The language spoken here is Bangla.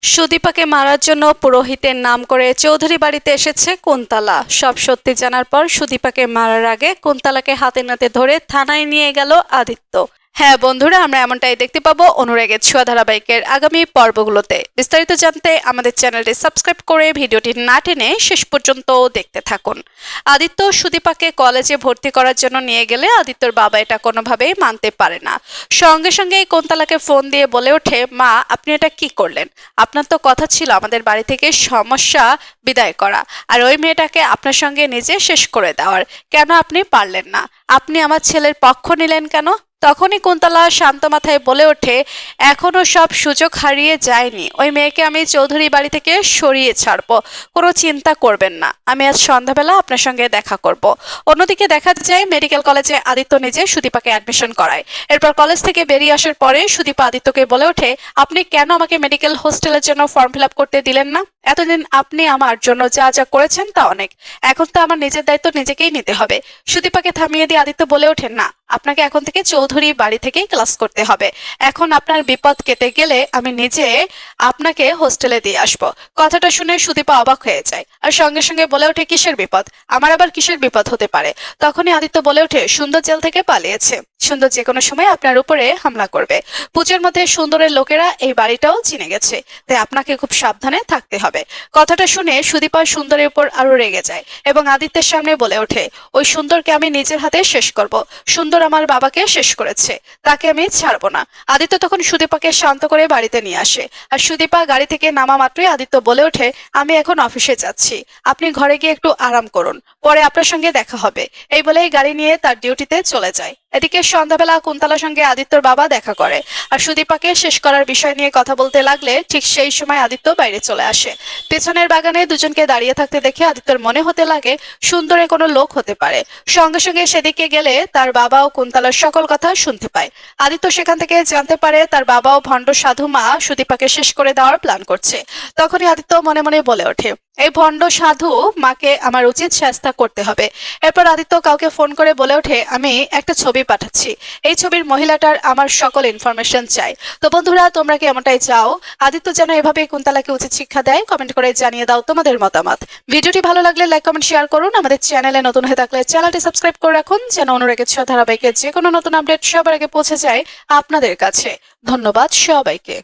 সুদীপাকে মারার জন্য পুরোহিতের নাম করে চৌধুরী বাড়িতে এসেছে কুন্তলা। সব সত্যি জানার পর সুদীপাকে মারার আগে কুন্তলাকে হাতে নাতে ধরে থানায় নিয়ে গেল আদিত্য। হ্যাঁ বন্ধুরা, আমরা এমনটাই দেখতে পাবো অনুরাগের ছোঁয়া ধারাবাহিকের আগামী পর্বগুলোতে। বিস্তারিত জানতে আমাদের চ্যানেলটি সাবস্ক্রাইব করে ভিডিওটি না টেনে শেষ পর্যন্ত দেখতে থাকুন। আদিত্য সুদীপাকে কলেজে ভর্তি করার জন্য নিয়ে গেলে আদিত্যর বাবা এটা কোনোভাবেই মানতে পারে না। সঙ্গে সঙ্গে কুন্তলাকে ফোন দিয়ে বলে ওঠে, মা আপনি এটা কি করলেন? আপনার তো কথা ছিল আমাদের বাড়ি থেকে সমস্যা বিদায় করা, আর ওই মেয়েটাকে আপনার সঙ্গে নিজে শেষ করে দেওয়ার। কেন আপনি পারলেন না? আপনি আমার ছেলের পক্ষ নিলেন কেন? তখনই কুন্তলা শান্ত মাথায় বলে ওঠে, এখনো সব সুযোগ হারিয়ে যায়নি। ওই মেয়েকে আমি চৌধুরী বাড়ি থেকে সরিয়ে ছাড়বো, কোনো চিন্তা করবেন না। আমি আজ সন্ধ্যাবেলা আপনার সঙ্গে দেখা করব। অন্যদিকে দেখা যায় মেডিকেল কলেজে আদিত্য নিজে সুদীপাকে অ্যাডমিশন করায়। এরপর কলেজ থেকে বেরিয়ে আসার পরে সুদীপা আদিত্যকে বলে ওঠে, আপনি কেন আমাকে মেডিকেল হোস্টেলের জন্য ফর্ম ফিল আপ করতে দিলেন না? এতদিন আপনি আমার জন্য যা যা করেছেন তা অনেক, এখন তো আমার নিজের দায়িত্ব নিজেকেই নিতে হবে। সুদীপাকে থামিয়ে দিয়ে আদিত্য বলে ওঠেন, না, আপনাকে এখন থেকে চৌধুরী বাড়ি থেকেই ক্লাস করতে হবে। এখন আপনার বিপদ কেটে গেলে আমি নিজে আপনাকে হোস্টেলে দিয়ে আসবো। কথাটা শুনে সুদীপা অবাক হয়ে যায় আর সঙ্গে সঙ্গে বলে ওঠে, কিসের বিপদ? আমার আবার কিসের বিপদ হতে পারে? তখনই আদিত্য বলে ওঠে, সুন্দর জেল থেকে পালিয়েছে। সুন্দর যে কোনো সময় আপনার উপরে হামলা করবে। পুজোর মধ্যে সুন্দরের লোকেরা এই বাড়িটাও চিনে গেছে, তাই আপনাকে খুব সাবধানে থাকতে হবে। কথাটা শুনে সুদীপা সুন্দরের উপর আরো রেগে যায় এবং আদিত্যের সামনে বলে ওঠে, ওই সুন্দরকে আমি নিজের হাতে শেষ করব। সুন্দর আমার বাবাকে শেষ করেছে, তাকে আমি ছাড়বো না। আদিত্য তখন সুদীপাকে শান্ত করে বাড়িতে নিয়ে আসে আর সুদীপা গাড়ি থেকে নামা মাত্রই আদিত্য বলে ওঠে, আমি এখন অফিসে যাচ্ছি, আপনি ঘরে গিয়ে একটু আরাম করুন, পরে আপনার সঙ্গে দেখা হবে। এই বলেই গাড়ি নিয়ে তার ডিউটিতে চলে যায়। এদিকে সন্ধ্যাবেলা কুন্তলার সঙ্গে আদিত্যর বাবা দেখা করে আর সুদীপাকে শেষ করার বিষয় নিয়ে কথা বলতে লাগলে ঠিক সেই সময় আদিত্য বাইরে চলে আসে। পেছনের বাগানে দুজনকে দাঁড়িয়ে থাকতে দেখে আদিত্যর মনে হতে লাগে সুন্দরে কোনো লোক হতে পারে। সঙ্গে সঙ্গে সেদিকে গেলে তার বাবাও কুন্তলার সকল কথা শুনতে পায়। আদিত্য সেখান থেকে জানতে পারে তার বাবাও ভণ্ড সাধু মা সুদীপাকে শেষ করে দেওয়ার প্ল্যান করছে। তখনই আদিত্য মনে মনে বলে ওঠে, এই ভণ্ড সাধু মাকে আমার উচিত শাস্তি করতে হবে। এরপর আদিত্য কাউকে ফোন করে বলে ওঠে, আমি একটা ছবি পাঠাচ্ছি, এই ছবির মহিলাটার আমার সকল ইনফরমেশন চাই। তো বন্ধুরা, তোমরা কি এমনটাই চাও আদিত্য যেন এভাবে কুন্তলাকে উচিত শিক্ষা দেয়? কমেন্ট করে জানিয়ে দাও তোমাদের মতামত। ভিডিওটি ভালো লাগলে লাইক কমেন্ট শেয়ার করুন। আমাদের চ্যানেলে নতুন হয়ে থাকলে চ্যানেলটি সাবস্ক্রাইব করে রাখুন, যেন অনুরাগের ছোঁয়া ধারাবাহিকের যে কোনো নতুন আপডেট সবার আগে পৌঁছে যায় আপনাদের কাছে। ধন্যবাদ সবাইকে।